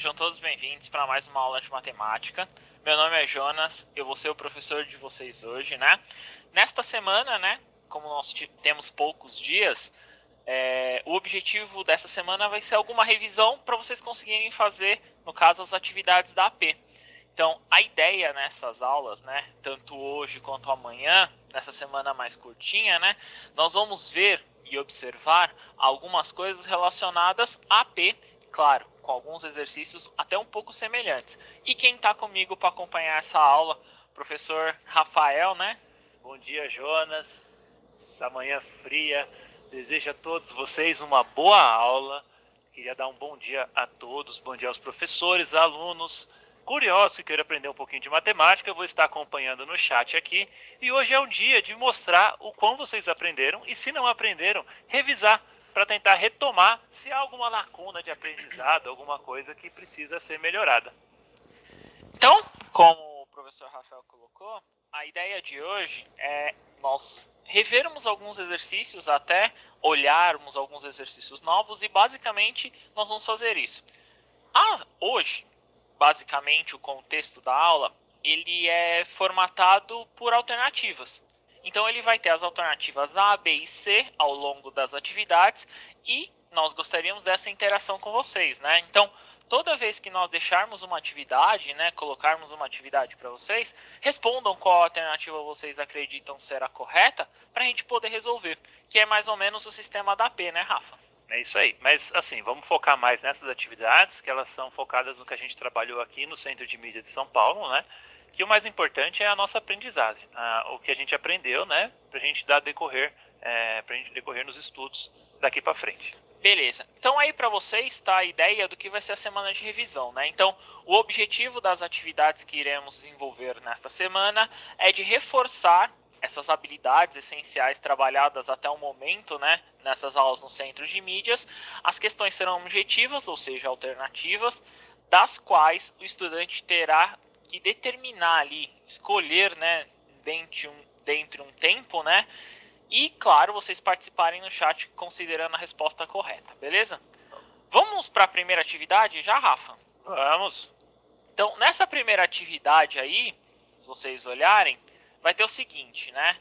sejam todos bem-vindos para mais uma aula de matemática. Meu nome é Jonas, eu vou ser o professor de vocês hoje, né? Nesta semana, né, como nós temos poucos dias, o objetivo dessa semana vai ser alguma revisão para vocês conseguirem fazer, no caso, as atividades da AP. Então, a ideia nessas aulas, né, tanto hoje quanto amanhã, nessa semana mais curtinha, né, nós vamos ver e observar algumas coisas relacionadas à AP, claro, com alguns exercícios até um pouco semelhantes. E quem está comigo para acompanhar essa aula, professor Rafael, né? Bom dia, Jonas. Essa manhã fria. Desejo a todos vocês uma boa aula. Queria dar um bom dia a todos, bom dia aos professores, alunos. Curiosos que queiram aprender um pouquinho de matemática, eu vou estar acompanhando no chat aqui. E hoje é um dia de mostrar o quão vocês aprenderam e, se não aprenderam, revisar para tentar retomar se há alguma lacuna de aprendizado, alguma coisa que precisa ser melhorada. Então, como o professor Rafael colocou, a ideia de hoje é nós revermos alguns exercícios, até olharmos alguns exercícios novos, e basicamente nós vamos fazer isso. Hoje, basicamente, o contexto da aula ele é formatado por alternativas. Então ele vai ter as alternativas A, B e C ao longo das atividades, e nós gostaríamos dessa interação com vocês, né? Então, toda vez que nós deixarmos uma atividade, né, colocarmos uma atividade para vocês, respondam qual alternativa vocês acreditam ser a correta para a gente poder resolver, que é mais ou menos o sistema da P, né, Rafa? É isso aí. Mas, assim, vamos focar mais nessas atividades, que elas são focadas no que a gente trabalhou aqui no Centro de Mídia de São Paulo, né? Que o mais importante é a nossa aprendizagem, o que a gente aprendeu, né? Pra gente decorrer nos estudos daqui para frente. Beleza. Então aí para vocês está a ideia do que vai ser a semana de revisão, né? Então, o objetivo das atividades que iremos desenvolver nesta semana é de reforçar essas habilidades essenciais trabalhadas até o momento, né, nessas aulas no Centro de Mídias. As questões serão objetivas, ou seja, alternativas, das quais o estudante terá que determinar ali, escolher, né, dentre um tempo, né, e, claro, vocês participarem no chat considerando a resposta correta, beleza? Vamos para a primeira atividade já, Rafa? Vamos! Então, nessa primeira atividade aí, se vocês olharem, vai ter o seguinte, né?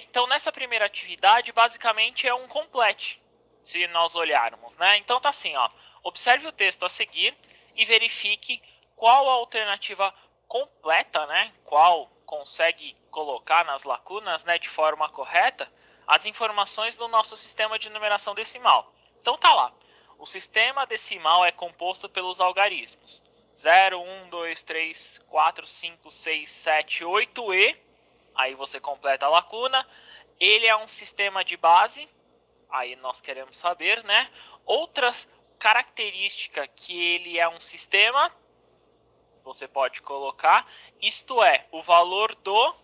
Então, nessa primeira atividade, basicamente é um complete, se nós olharmos, né? Então, tá assim, ó. Observe o texto a seguir e verifique qual a alternativa completa, né? Qual consegue colocar nas lacunas, né, de forma correta, as informações do nosso sistema de numeração decimal. Então, tá lá. O sistema decimal é composto pelos algarismos 0, 1, 2, 3, 4, 5, 6, 7, 8 aí você completa a lacuna. Ele é um sistema de base, aí nós queremos saber, né? Outra característica que ele é um sistema, você pode colocar, isto é, o valor do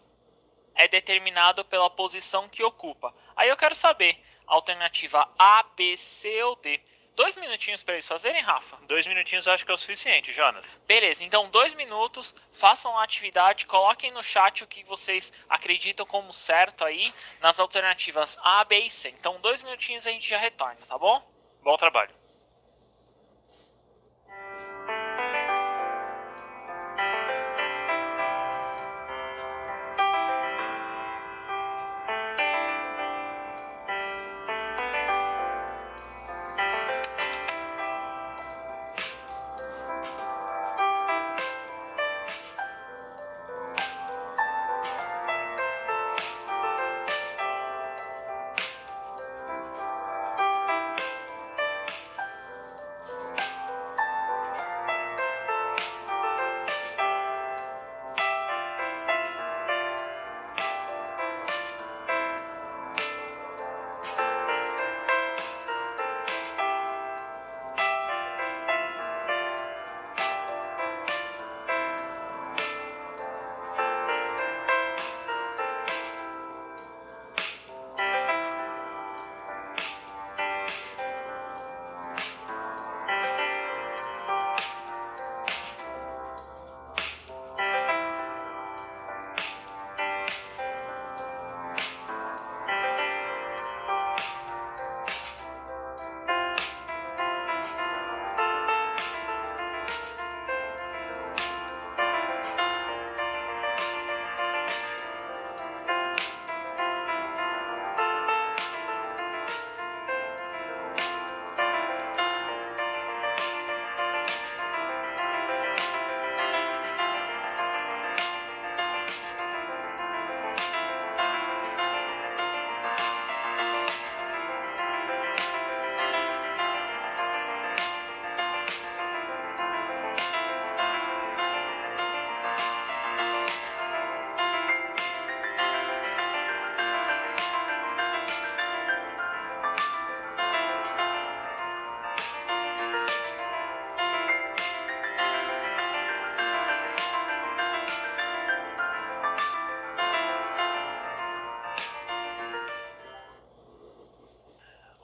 é determinado pela posição que ocupa. Aí eu quero saber, alternativa A, B, C ou D. 2 minutinhos para eles fazerem, Rafa? 2 minutinhos eu acho que é o suficiente, Jonas. Beleza, então 2 minutos, façam a atividade, coloquem no chat o que vocês acreditam como certo aí nas alternativas A, B e C. Então 2 minutinhos a gente já retorna, tá bom? Bom trabalho.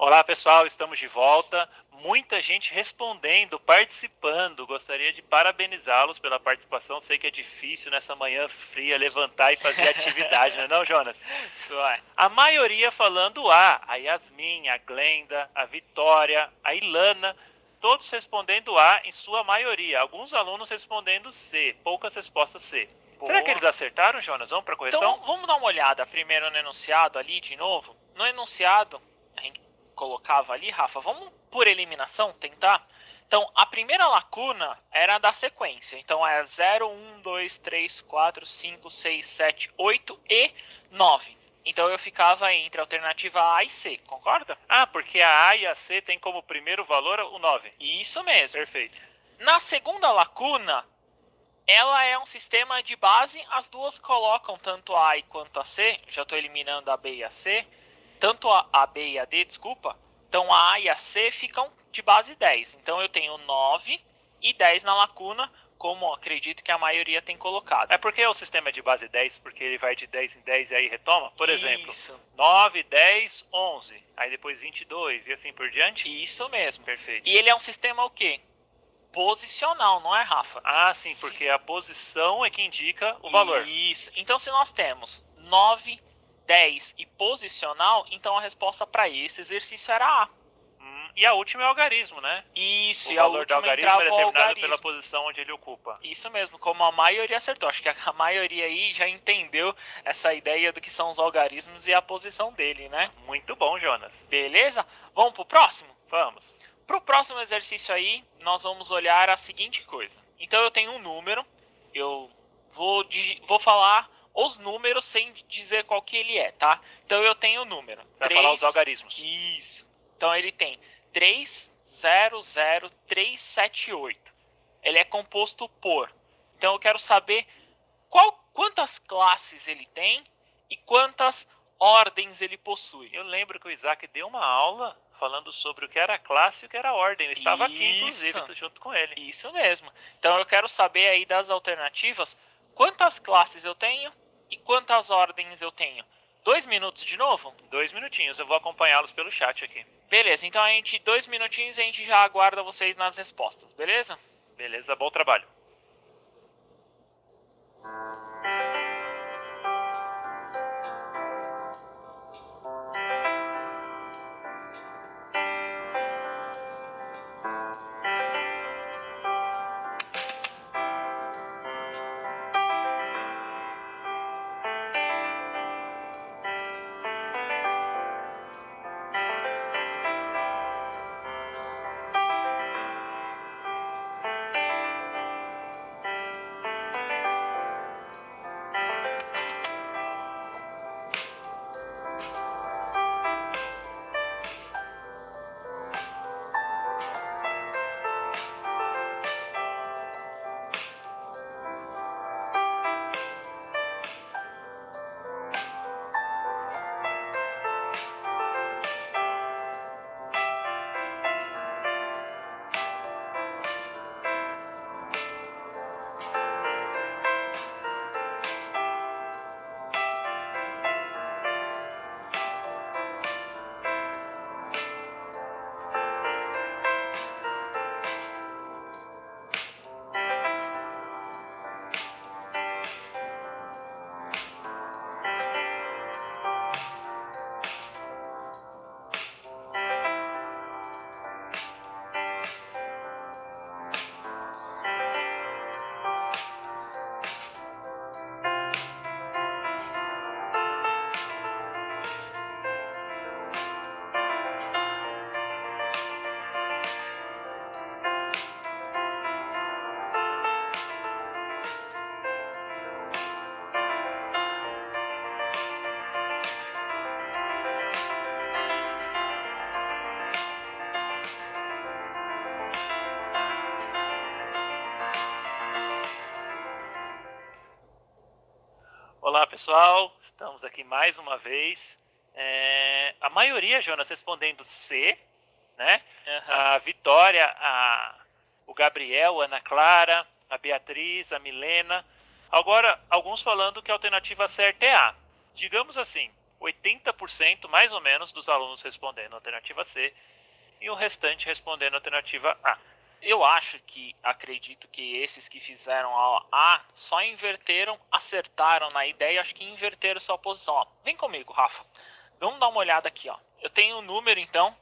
Olá, pessoal, estamos de volta. Muita gente respondendo, participando. Gostaria de parabenizá-los pela participação. Sei que é difícil nessa manhã fria levantar e fazer atividade, não é não, Jonas? Isso é. A maioria falando A Yasmin, a Glenda, a Vitória, a Ilana, todos respondendo A em sua maioria. Alguns alunos respondendo C, poucas respostas C. Boa. Será que eles acertaram, Jonas? Vamos para a correção? Então, vamos dar uma olhada primeiro no enunciado ali de novo. No enunciado, a gente colocava ali, Rafa, vamos por eliminação tentar? Então, a primeira lacuna era da sequência. Então, é 0, 1, 2, 3, 4, 5, 6, 7, 8 e 9. Então, eu ficava entre a alternativa A e C, concorda? Ah, porque a A e a C tem como primeiro valor o 9. Isso mesmo. Perfeito. Na segunda lacuna, ela é um sistema de base, as duas colocam tanto a A quanto a C, já estou eliminando a B e a C, tanto a B e a D, desculpa, então a A e a C ficam de base 10, então eu tenho 9 e 10 na lacuna, como acredito que a maioria tem colocado. É porque o sistema é de base 10, porque ele vai de 10 em 10 e aí retoma? Por exemplo, Isso. 9, 10, 11, aí depois 22 e assim por diante? Isso mesmo. Perfeito. E ele é um sistema o quê? Posicional, não é, Rafa? Ah, sim, porque a posição é que indica o valor. Isso. Então, se nós temos 9, 10 e posicional, então a resposta para esse exercício era A. E a última é o algarismo, né? Isso, o e a valor do última algarismo é entrava o determinado algarismo. pela posição onde ele ocupa. Isso mesmo, como a maioria acertou. Acho que a maioria aí já entendeu essa ideia do que são os algarismos e a posição dele, né? Muito bom, Jonas. Beleza? Vamos pro próximo? Vamos. Pro próximo exercício aí, nós vamos olhar a seguinte coisa. Então eu tenho um número, eu vou falar os números sem dizer qual que ele é, tá? Então eu tenho o número. Você vai falar os algarismos. Isso. Então ele tem 300378. Ele é composto por. Então eu quero saber quantas classes ele tem e quantas ordens ele possui. Eu lembro que o Isaac deu uma aula falando sobre o que era classe e o que era ordem. Ele estava aqui, inclusive, junto com ele. Isso mesmo. Então eu quero saber aí das alternativas quantas classes eu tenho e quantas ordens eu tenho. 2 minutos de novo? 2 minutinhos, eu vou acompanhá-los pelo chat aqui. Beleza, então 2 minutinhos e a gente já aguarda vocês nas respostas, beleza? Beleza, bom trabalho. Olá, pessoal. Estamos aqui mais uma vez. A maioria, Jonas, respondendo C, né? Uhum. A Vitória, o Gabriel, a Ana Clara, a Beatriz, a Milena. Agora, alguns falando que a alternativa certa é A. Digamos assim, 80% mais ou menos dos alunos respondendo a alternativa C e o restante respondendo a alternativa A. Eu acredito que esses que fizeram a A só inverteram, acertaram na ideia, acho que inverteram sua posição. Ó, vem comigo, Rafa. Vamos dar uma olhada aqui, ó. Eu tenho um número, então,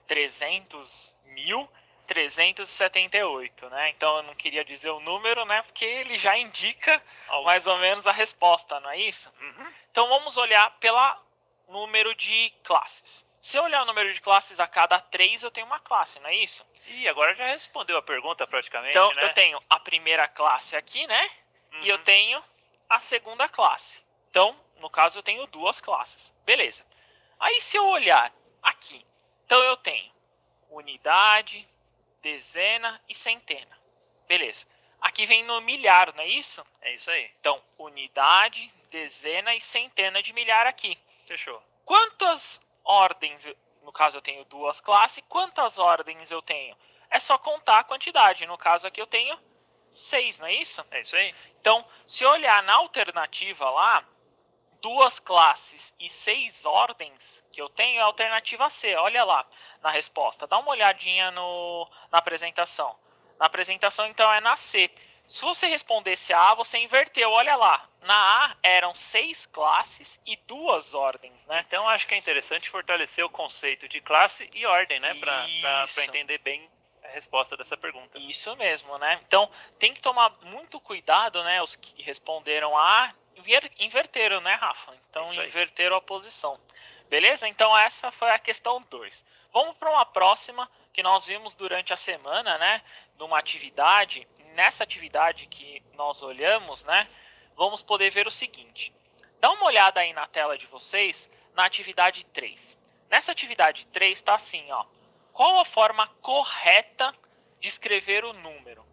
300.378, né? Então eu não queria dizer o número, né? Porque ele já indica mais ou menos a resposta, não é isso? Uhum. Então vamos olhar pelo número de classes. Se eu olhar o número de classes, a cada 3 eu tenho uma classe, não é isso? E agora já respondeu a pergunta praticamente, então, né? Eu tenho a primeira classe aqui, né? Uhum. E eu tenho a segunda classe. Então, no caso, eu tenho 2 classes. Beleza. Aí, se eu olhar aqui, então eu tenho unidade, dezena e centena. Beleza. Aqui vem no milhar, não é isso? É isso aí. Então, unidade, dezena e centena de milhar aqui. Fechou. Quantas ordens, no caso eu tenho 2 classes, quantas ordens eu tenho? É só contar a quantidade. No caso aqui eu tenho 6, não é isso? É isso aí. Então, se eu olhar na alternativa lá, 2 classes e 6 ordens que eu tenho é a alternativa C. Olha lá na resposta. Dá uma olhadinha na apresentação. Na apresentação, então, é na C. Se você respondesse a A, você inverteu. Olha lá. Na A eram 6 classes e 2 ordens, né? Então, acho que é interessante fortalecer o conceito de classe e ordem, né? Para entender bem a resposta dessa pergunta. Isso mesmo, né? Então, tem que tomar muito cuidado, né? Os que responderam A inverteram, né, Rafa? Então, inverteram a posição. Beleza? Então, essa foi a questão 2. Vamos para uma próxima que nós vimos durante a semana, né? Numa atividade. Nessa atividade que nós olhamos, né? Vamos poder ver o seguinte. Dá uma olhada aí na tela de vocês, na atividade 3. Nessa atividade 3 está assim, ó. Qual a forma correta de escrever o número?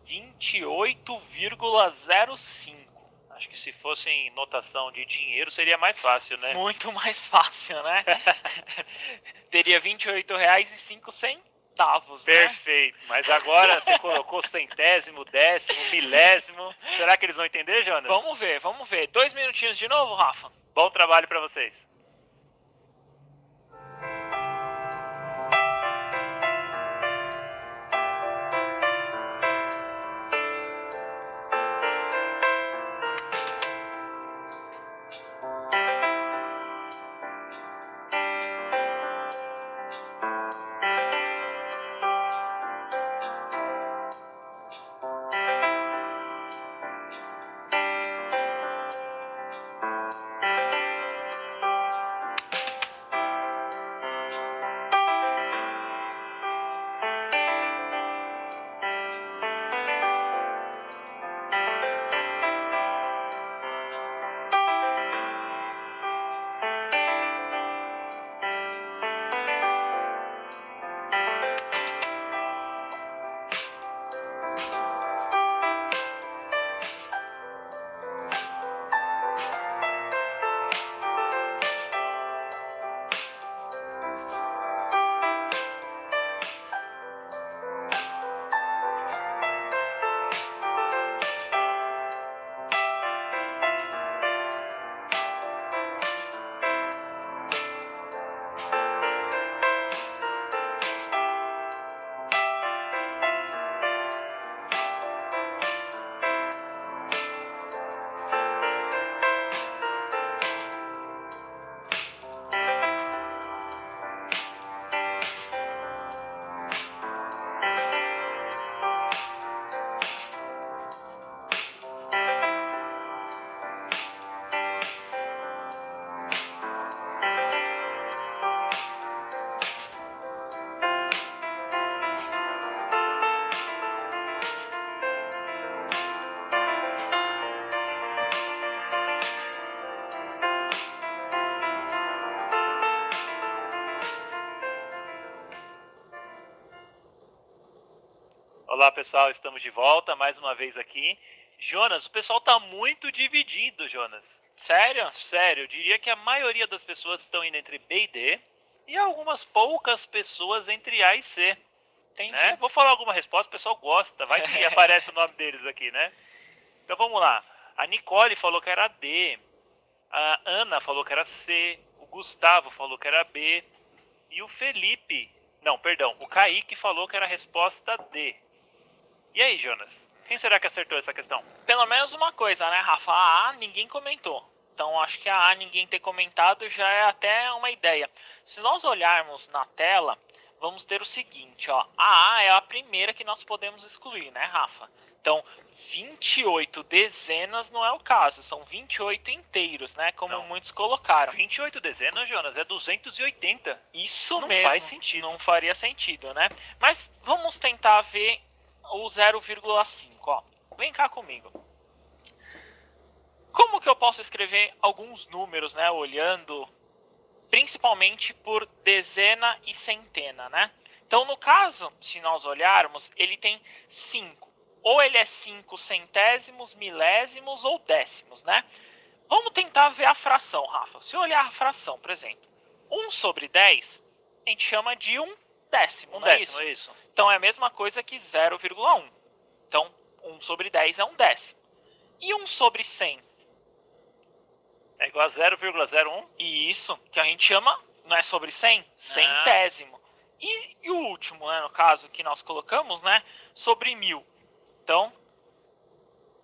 28,05. Acho que se fosse em notação de dinheiro seria mais fácil, né? Muito mais fácil, né? Teria R$ 28,05. Perfeito. Né? Mas agora você colocou centésimo, décimo, milésimo. Será que eles vão entender, Jonas? Vamos ver, vamos ver. 2 minutinhos de novo, Rafa? Bom trabalho para vocês. Olá, pessoal, estamos de volta mais uma vez aqui. Jonas, o pessoal está muito dividido, Jonas. Sério? Sério, eu diria que a maioria das pessoas estão indo entre B e D e algumas poucas pessoas entre A e C. Entendi. Né? Vou falar alguma resposta, o pessoal gosta, vai que aparece o nome deles aqui, né? Então vamos lá. A Nicole falou que era D. A Ana falou que era C. O Gustavo falou que era B. E o Felipe... Não, perdão. O Kaique falou que era a resposta D. E aí, Jonas? Quem será que acertou essa questão? Pelo menos uma coisa, né, Rafa? A A ninguém comentou. Então acho que a A ninguém ter comentado já é até uma ideia. Se nós olharmos na tela, vamos ter o seguinte, ó. A A é a primeira que nós podemos excluir, né, Rafa? Então, 28 dezenas não é o caso, são 28 inteiros, né? Como Não. muitos colocaram. 28 dezenas, Jonas, é 280. Isso não mesmo. faz sentido. Não faria sentido, né? Mas vamos tentar ver o 0,5, ó. Vem cá comigo. Como que eu posso escrever alguns números, né? Olhando principalmente por dezena e centena, né? Então, no caso, se nós olharmos, ele tem 5. Ou ele é 5 centésimos, milésimos ou décimos, né? Vamos tentar ver a fração, Rafa. Se eu olhar a fração, por exemplo, 1 sobre 10, a gente chama de 1 décimo, Um não é décimo, isso? é isso. Então, é a mesma coisa que 0,1. Então, 1 sobre 10 é 1 décimo. E 1 sobre 100? É igual a 0,01. E isso, que a gente chama, não é sobre 100? Centésimo. E o último, né, no caso, que nós colocamos, né, sobre 1000. Então,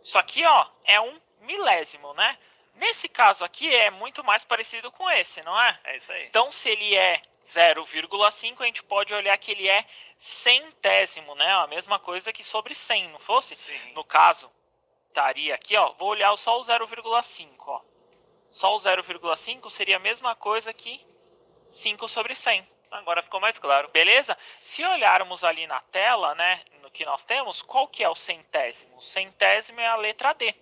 isso aqui, ó, é um milésimo, né? Nesse caso aqui é muito mais parecido com esse, não é? É isso aí. Então, se ele é 0,5, a gente pode olhar que ele é centésimo, né? A mesma coisa que sobre 100, não fosse? Sim. No caso, estaria aqui, ó, vou olhar só o 0,5, ó. Só o 0,5 seria a mesma coisa que 5 sobre 100. Agora ficou mais claro. Beleza? Se olharmos ali na tela, né, no que nós temos, qual que é o centésimo? O centésimo é a letra D.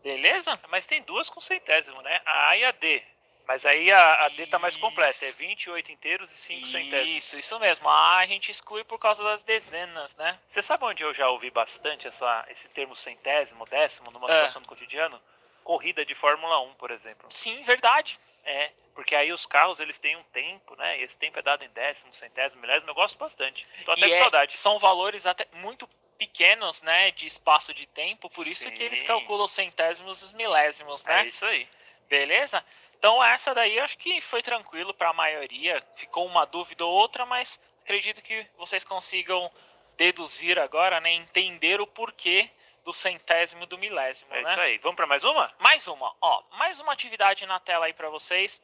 Beleza? Mas tem duas com centésimo, né? A A e a D. Mas aí a D tá mais completa. É 28 inteiros e 5 centésimos. Isso mesmo. A gente exclui por causa das dezenas, né? Você sabe onde eu já ouvi bastante esse termo centésimo, décimo, numa situação do cotidiano? Corrida de Fórmula 1, por exemplo. Sim, verdade. É, porque aí os carros eles têm um tempo, né? E esse tempo é dado em décimo, centésimo, milésimo. Eu gosto bastante. Tô até com saudade. São valores até muito pequenos, né, de espaço de tempo, por isso que eles calculam os centésimos e os milésimos, né? É isso aí. Beleza? Então essa daí eu acho que foi tranquilo para a maioria. Ficou uma dúvida ou outra, mas acredito que vocês consigam deduzir agora, né, entender o porquê do centésimo e do milésimo, né? É isso aí. Vamos para mais uma? Mais uma, ó, mais uma atividade na tela aí para vocês.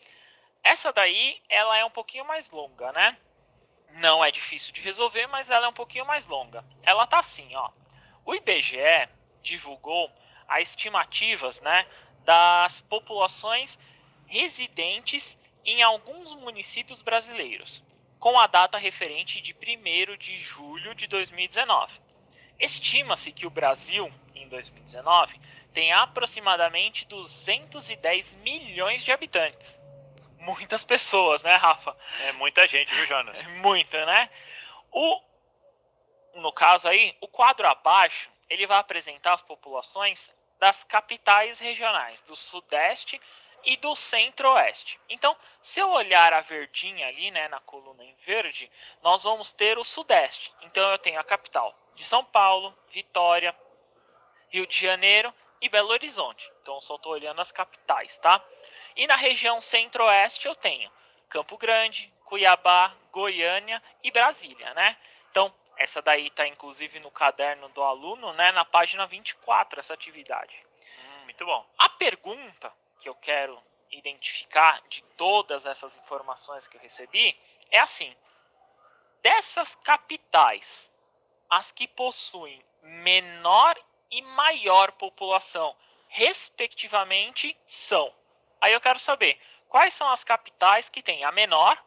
Essa daí, ela é um pouquinho mais longa, né? Não é difícil de resolver, mas ela é um pouquinho mais longa. Ela tá assim, ó. O IBGE divulgou as estimativas, né, das populações residentes em alguns municípios brasileiros, com a data referente de 1º de julho de 2019. Estima-se que o Brasil, em 2019, tem aproximadamente 210 milhões de habitantes. Muitas pessoas, né, Rafa? É muita gente, viu, Jonas? Muita, né? No caso aí, o quadro abaixo, ele vai apresentar as populações das capitais regionais, do Sudeste e do Centro-Oeste. Então, se eu olhar a verdinha ali, né, na coluna em verde, nós vamos ter o Sudeste. Então, eu tenho a capital de São Paulo, Vitória, Rio de Janeiro e Belo Horizonte. Então, eu só estou olhando as capitais, tá? E na região Centro-Oeste eu tenho Campo Grande, Cuiabá, Goiânia e Brasília, né? Então, essa daí está inclusive no caderno do aluno, né, na página 24, essa atividade. Muito bom. A pergunta que eu quero identificar de todas essas informações que eu recebi é assim: dessas capitais, as que possuem menor e maior população, respectivamente, são. Aí eu quero saber quais são as capitais que têm a menor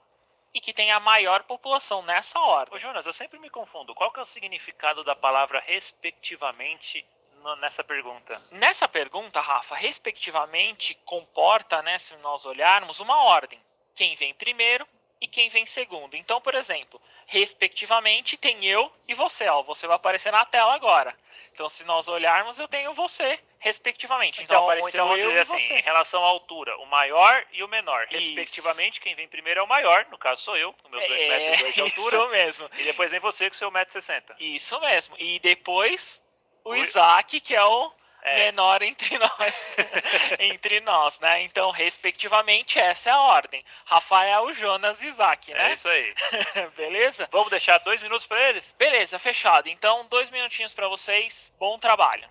e que têm a maior população nessa ordem. Ô Jonas, eu sempre me confundo. Qual que é o significado da palavra respectivamente nessa pergunta? Nessa pergunta, Rafa, respectivamente comporta, né, se nós olharmos, uma ordem. Quem vem primeiro e quem vem segundo. Então, por exemplo, respectivamente tem eu e você. Ó, você vai aparecer na tela agora. Então, se nós olharmos, eu tenho você, respectivamente. Então apareceu vamos eu dizer e assim, você. em relação à altura, o maior e o menor. Isso. Respectivamente, quem vem primeiro é o maior, no caso sou eu, com meus 2,2 metros de altura. Isso mesmo. E depois vem você com seu 1,60 m. Isso mesmo. E depois o Isaac, que é menor entre nós, entre nós, né? Então, respectivamente, essa é a ordem. Rafael, Jonas e Isaac, né? É isso aí. Beleza? Vamos deixar 2 minutos para eles? Beleza, fechado. Então, 2 minutinhos para vocês. Bom trabalho.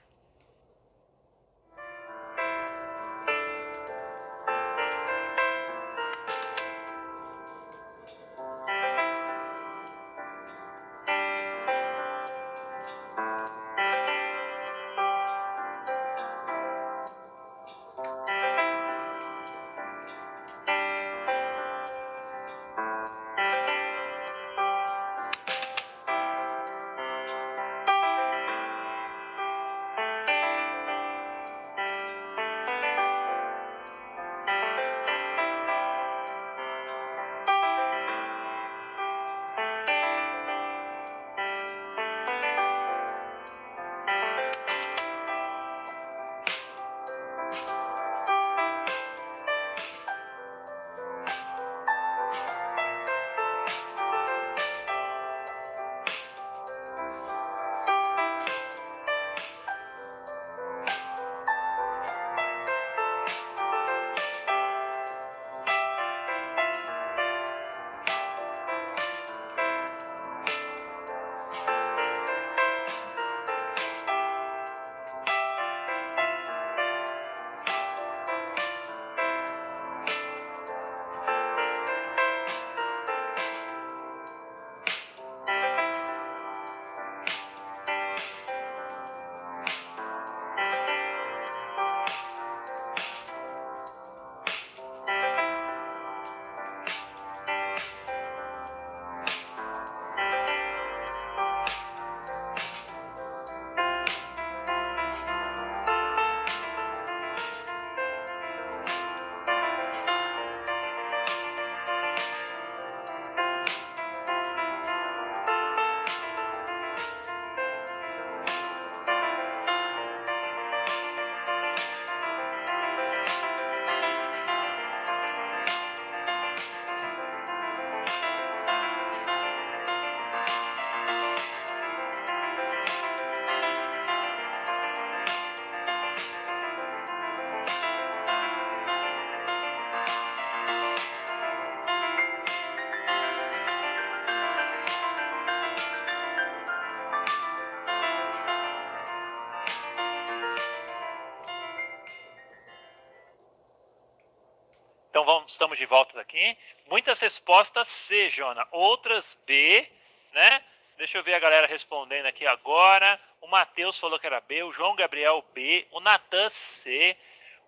Então estamos de volta aqui. Muitas respostas C, Jona. Outras B, né? Deixa eu ver a galera respondendo aqui agora. O Matheus falou que era B, o João Gabriel B, o Natan C,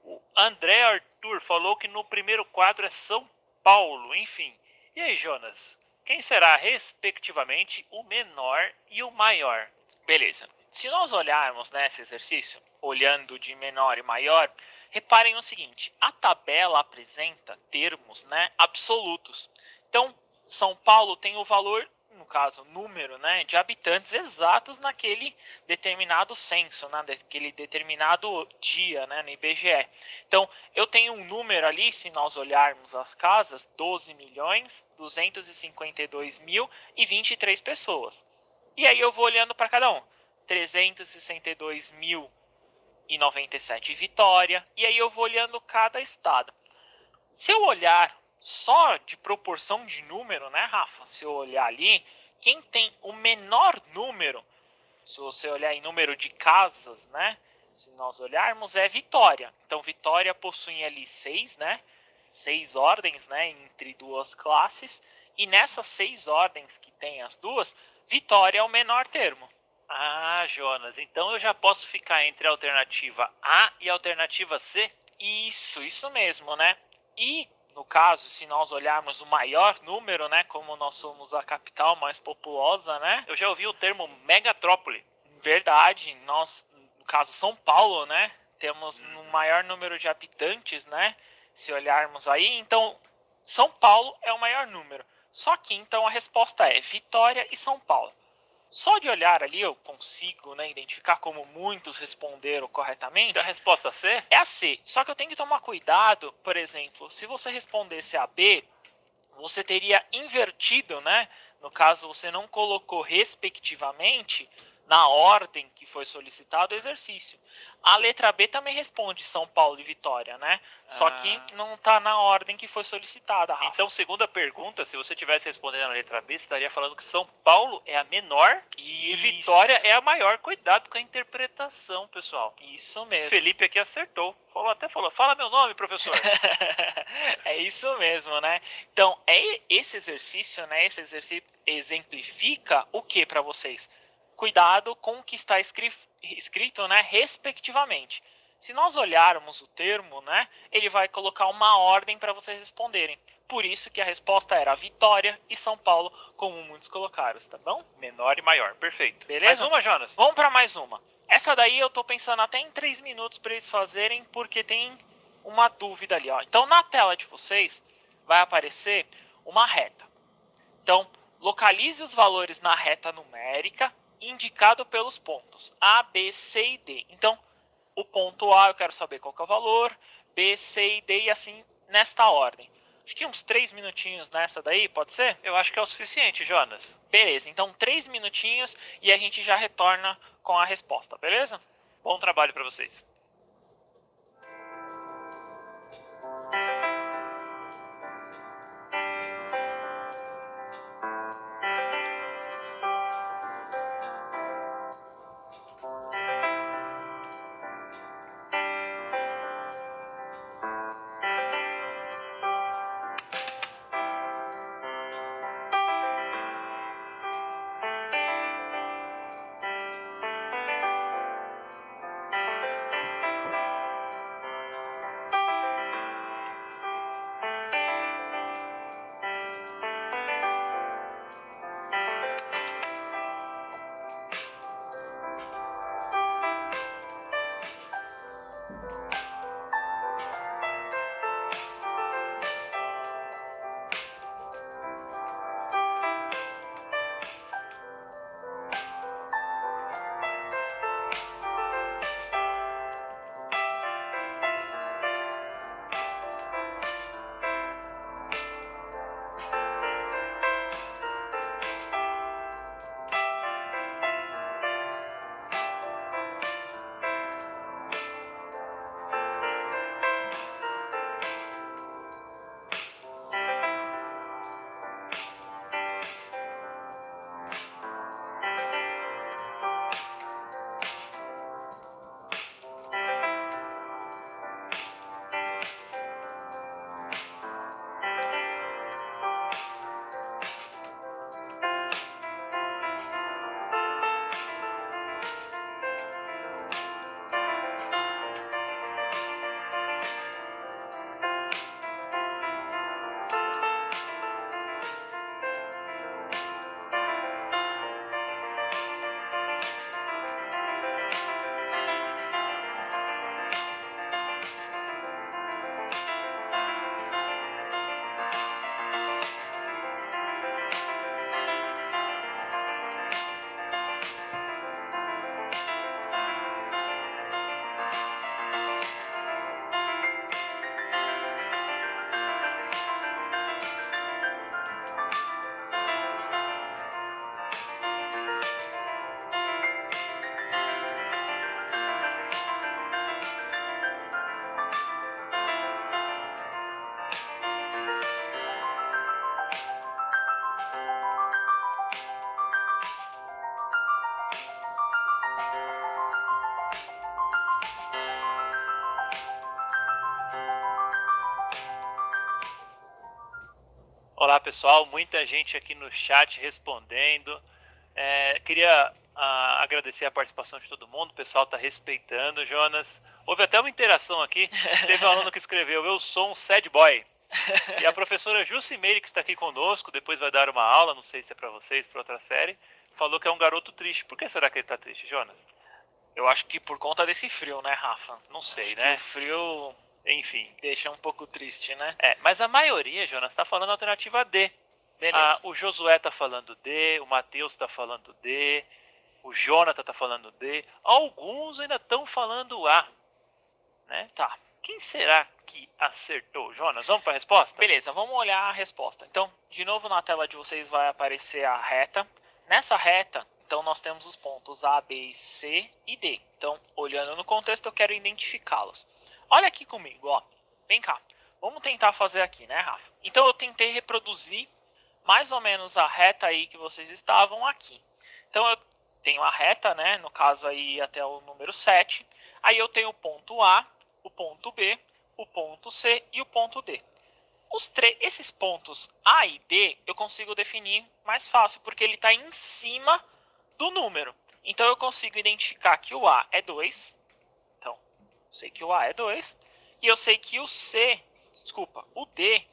o André Arthur falou que no primeiro quadro é São Paulo, enfim. E aí, Jonas? Quem será, respectivamente, o menor e o maior? Beleza. Se nós olharmos nesse exercício, olhando de menor e maior, reparem o seguinte, a tabela apresenta termos, né, absolutos. Então, São Paulo tem o valor, no caso, número, né, de habitantes exatos naquele determinado censo, né, naquele determinado dia, né, no IBGE. Então, eu tenho um número ali, se nós olharmos as casas, 12.252.023 pessoas. E aí eu vou olhando para cada um. 362.097 Vitória, e aí eu vou olhando cada estado. Se eu olhar só de proporção de número, né, Rafa? Se eu olhar ali, quem tem o menor número, se você olhar em número de casas, né? Se nós olharmos, é Vitória. Então, Vitória possui ali 6, né? 6 ordens, né? Entre duas classes. E nessas 6 ordens que tem as duas, Vitória é o menor termo. Ah, Jonas, então eu já posso ficar entre a alternativa A e a alternativa C? Isso mesmo, né? E, no caso, se nós olharmos o maior número, né? Como nós somos a capital mais populosa, né? Eu já ouvi o termo megatrópole. Verdade, nós, no caso São Paulo, né? Temos um maior número de habitantes, né? Se olharmos aí, então São Paulo é o maior número. Só que então a resposta é Vitória e São Paulo. Só de olhar ali eu consigo, né, identificar como muitos responderam corretamente. Então a resposta C? É a C. Só que eu tenho que tomar cuidado, por exemplo, se você respondesse a B, você teria invertido, né? No caso, você não colocou respectivamente, na ordem que foi solicitado o exercício. A letra B também responde São Paulo e Vitória, né? Só que não está na ordem que foi solicitada, Rafa. Então, segunda pergunta, se você tivesse respondendo na letra B, você estaria falando que São Paulo é a menor e Vitória é a maior. Cuidado com a interpretação, pessoal. Isso mesmo. Felipe aqui acertou. Até falou, fala meu nome, professor. É isso mesmo, né? Então, esse exercício, né? Esse exercício exemplifica o que para vocês? Cuidado com o que está escrito, né? Respectivamente. Se nós olharmos o termo, né? Ele vai colocar uma ordem para vocês responderem. Por isso que a resposta era Vitória e São Paulo, como muitos colocaram, tá bom? Menor e maior, perfeito. Beleza? Mais uma, Jonas? Vamos para mais uma. Essa daí eu tô pensando até em 3 minutos para eles fazerem, porque tem uma dúvida ali, ó. Então, na tela de vocês vai aparecer uma reta. Então, localize os valores na reta numérica, indicado pelos pontos A, B, C e D. Então, o ponto A eu quero saber qual que é o valor, B, C e D e assim nesta ordem. Acho que uns 3 minutinhos nessa daí, pode ser? Eu acho que é o suficiente, Jonas. Beleza, então 3 minutinhos e a gente já retorna com a resposta, beleza? Bom trabalho para vocês. Olá, pessoal. Muita gente aqui no chat respondendo. Queria agradecer a participação de todo mundo. O pessoal está respeitando, Jonas. Houve até uma interação aqui. Teve um aluno que escreveu: eu sou um sad boy. E a professora Jucimeire, que está aqui conosco, depois vai dar uma aula, não sei se é para vocês, para outra série, falou que é um garoto triste. Por que será que ele está triste, Jonas? Eu acho que por conta desse frio, né, Rafa? Não sei, acho né? Que o frio, enfim, deixa um pouco triste, né? Mas a maioria, Jonas, está falando a alternativa D. Beleza. O Josué está falando D, o Matheus está falando D, o Jonathan está falando D. Alguns ainda estão falando A. Né? Tá. Quem será que acertou, Jonas? Vamos para a resposta? Beleza, vamos olhar a resposta. Então, de novo na tela de vocês vai aparecer a reta. Nessa reta, então Então, nós temos os pontos A, B, C e D. Então, olhando no contexto, eu quero identificá-los. Olha aqui comigo, ó. Vem cá. Vamos tentar fazer aqui, né, Rafa? Então, eu tentei reproduzir mais ou menos a reta aí que vocês estavam aqui. Então, eu tenho a reta, né? No caso aí até o número 7. Aí eu tenho o ponto A, o ponto B, o ponto C e o ponto D. Esses pontos A e D eu consigo definir mais fácil, porque ele está em cima do número. Então eu consigo identificar que o A é 2. Então, eu sei que o A é 2. E eu sei que o D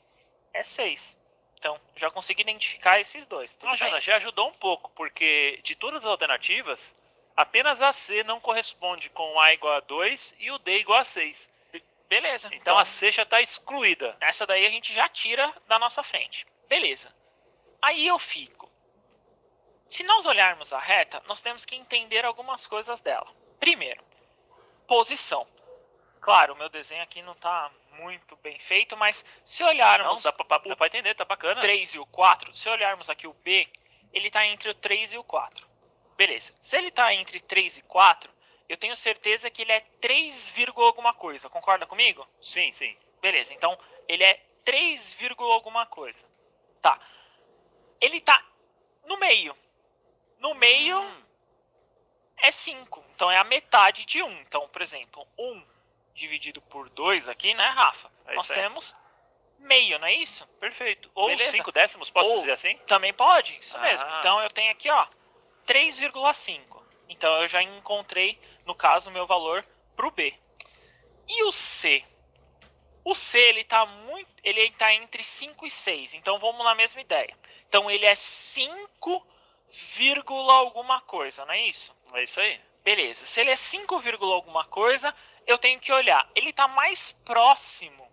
é 6. Então, já consigo identificar esses dois. Não, Jonas, já ajudou um pouco, porque de todas as alternativas, apenas a C não corresponde com A igual a 2 e o D igual a 6. Beleza. Então a C já está excluída. Essa daí a gente já tira da nossa frente. Beleza. Aí eu fico. Se nós olharmos a reta, nós temos que entender algumas coisas dela. Primeiro, posição. Claro, o meu desenho aqui não está muito bem feito, mas se olharmos... Não, dá para entender, tá bacana. 3 e o 4, se olharmos aqui o B, ele está entre o 3 e o 4. Beleza. Se ele está entre 3 e 4, eu tenho certeza que ele é 3, alguma coisa. Concorda comigo? Sim, sim. Beleza, então ele é 3, alguma coisa. Tá. Ele está no meio. No meio é 5. Então é a metade de 1. Então, por exemplo, 1 dividido por 2 aqui, né, Rafa? Nós temos meio, não é isso? Perfeito. Ou beleza? 5 décimos, posso dizer assim? Também pode, isso mesmo. Então eu tenho aqui, ó, 3,5. Então eu já encontrei, no caso, o meu valor para o B. E o C? O C, ele tá entre 5 e 6. Então vamos na mesma ideia. Então ele é 5, alguma coisa, não é isso? É isso aí. Beleza. Se ele é 5, alguma coisa, eu tenho que olhar. Ele está mais próximo,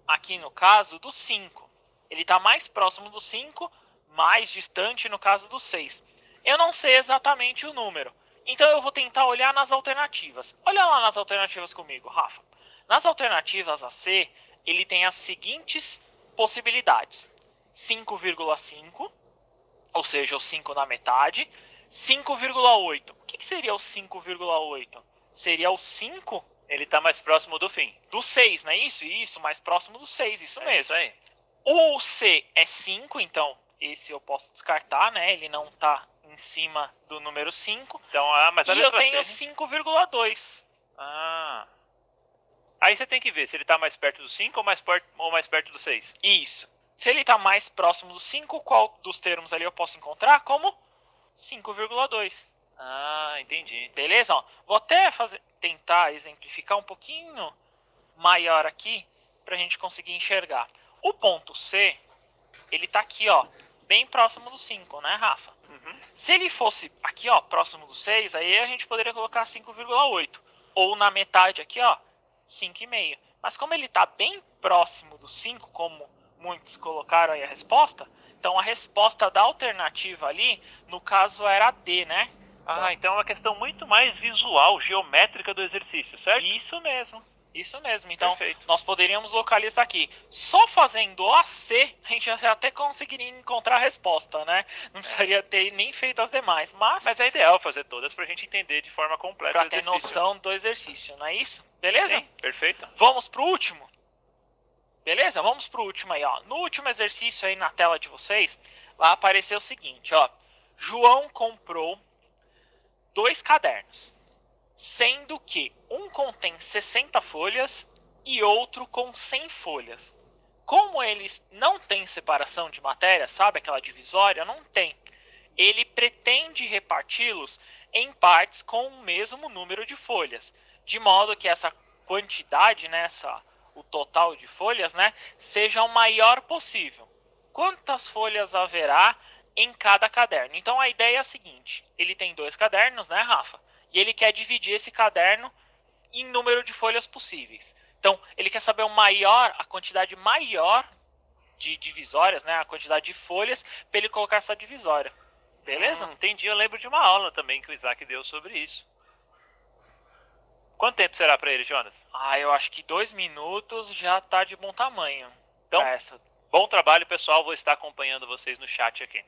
aqui no caso, do 5. Ele está mais próximo do 5, mais distante no caso do 6. Eu não sei exatamente o número. Então eu vou tentar olhar nas alternativas. Olha lá nas alternativas comigo, Rafa. Nas alternativas a C, ele tem as seguintes possibilidades. 5,5, ou seja, o 5 na metade. 5,8. O que seria o 5,8? Seria o 5? Ele está mais próximo do fim. Do 6, não é isso? Isso, mais próximo do 6, isso mesmo. Isso aí. O C é 5, então esse eu posso descartar, né? Ele não está em cima do número 5. Então, mas e eu tenho 5,2. Aí você tem que ver se ele está mais perto do 5 ou mais perto do 6. Isso. Se ele está mais próximo do 5, qual dos termos ali eu posso encontrar como 5,2. Entendi. Beleza? Ó, vou até tentar exemplificar um pouquinho maior aqui para a gente conseguir enxergar. O ponto C, ele está aqui, ó, bem próximo do 5, né, Rafa? Se ele fosse aqui, ó, próximo do 6, aí a gente poderia colocar 5,8. Ou na metade aqui, ó, 5,5. Mas como ele está bem próximo do 5, como muitos colocaram aí a resposta, então a resposta da alternativa ali, no caso, era D, né? Então é uma questão muito mais visual, geométrica do exercício, certo? Isso mesmo. Isso mesmo. Então, perfeito. Nós poderíamos localizar aqui. Só fazendo a C, a gente já até conseguiria encontrar a resposta, né? Não precisaria ter nem feito as demais. Mas é ideal fazer todas pra gente entender de forma completa o exercício. Pra ter noção do exercício, não é isso? Beleza? Sim, perfeito. Vamos pro último? Beleza? Vamos pro último aí, ó. No último exercício aí na tela de vocês, vai aparecer o seguinte, ó. João comprou 2 cadernos, sendo que um contém 60 folhas e outro com 100 folhas. Como eles não têm separação de matéria, sabe aquela divisória? Não tem. Ele pretende reparti-los em partes com o mesmo número de folhas, de modo que essa quantidade, né, o total de folhas, né, seja o maior possível. Quantas folhas haverá em cada caderno? Então a ideia é a seguinte: ele tem 2 cadernos, né, Rafa? E ele quer dividir esse caderno em número de folhas possíveis. Então ele quer saber a quantidade maior de divisórias, né, a quantidade de folhas, para ele colocar essa divisória. Beleza? Entendi. Eu lembro de uma aula também que o Isaac deu sobre isso. Quanto tempo será para ele, Jonas? Eu acho que 2 minutos já tá de bom tamanho. Então, bom trabalho, pessoal. Vou estar acompanhando vocês no chat aqui.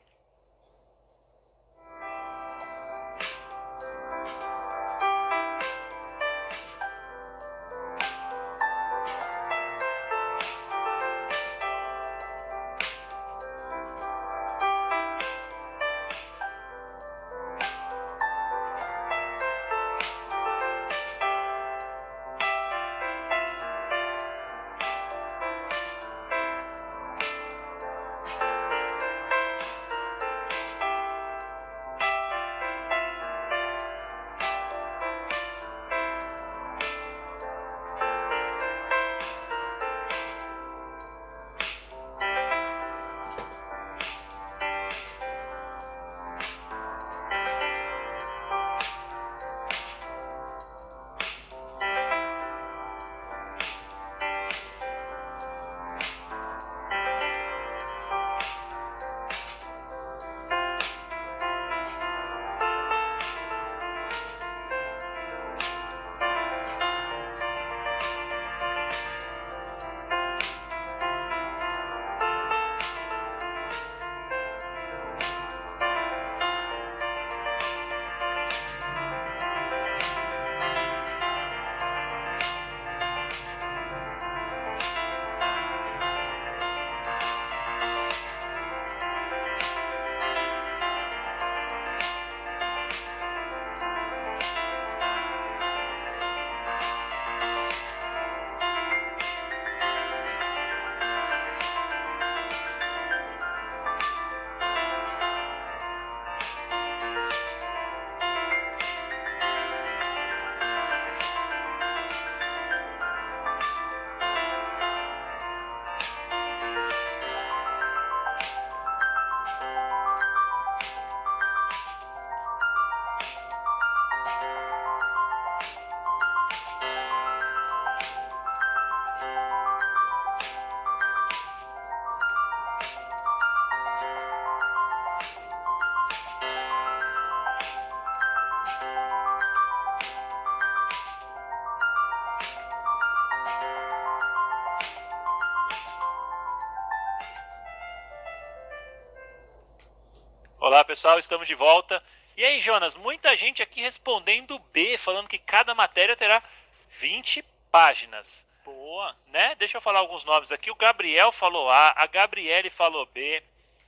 Olá, pessoal, estamos de volta. E aí, Jonas, muita gente aqui respondendo B, falando que cada matéria terá 20 páginas. Boa. Né? Deixa eu falar alguns nomes aqui. O Gabriel falou A Gabriele falou B,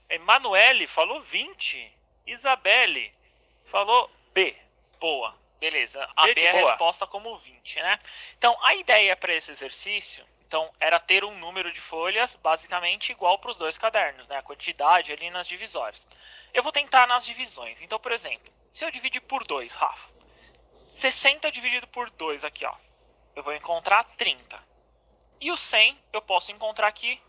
Emanuele falou 20, Isabelle falou B. Boa. Beleza. A B B de é a boa. resposta como 20, né? Então, a ideia para esse exercício, então, era ter um número de folhas basicamente igual para os dois cadernos, né? A quantidade ali nas divisórias. Eu vou tentar nas divisões. Então, por exemplo, se eu dividir por 2, Rafa, 60 dividido por 2 aqui, ó, eu vou encontrar 30. E o 100, eu posso encontrar aqui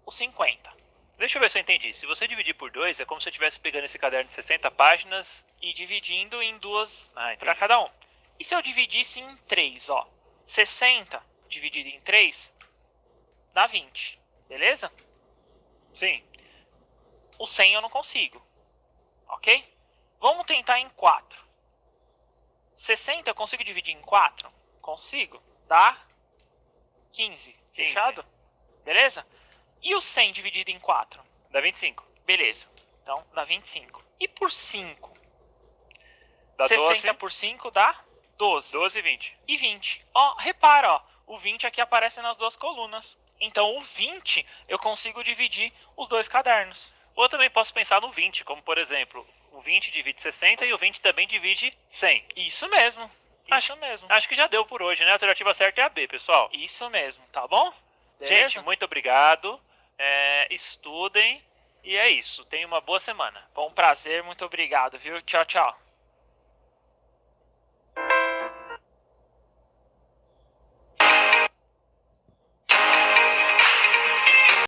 o 50. Deixa eu ver se eu entendi. Se você dividir por 2, é como se eu estivesse pegando esse caderno de 60 páginas e dividindo em duas entendi. para cada um. E se eu dividisse em 3, ó, 60 dividido em 3 dá 20, beleza? Sim. O 100 eu não consigo, ok? Vamos tentar em 4. 60 eu consigo dividir em 4? Consigo. Dá 15. Fechado? Beleza? E o 100 dividido em 4? Dá 25. Beleza. Então, dá 25. E por 5? Dá 60 12. por 5 dá 12. 12 e 20. E 20. Ó, repara, ó. O 20 aqui aparece nas duas colunas. Então, o 20 eu consigo dividir os dois cadernos. Ou eu também posso pensar no 20, como por exemplo, o 20 divide 60 e o 20 também divide 100. Isso mesmo. Isso mesmo. Acho que já deu por hoje, né? A alternativa certa é a B, pessoal. Isso mesmo, tá bom? Beleza? Beleza? Gente, muito obrigado. Estudem. E é isso. Tenha uma boa semana. Bom prazer, muito obrigado, viu? Tchau, tchau.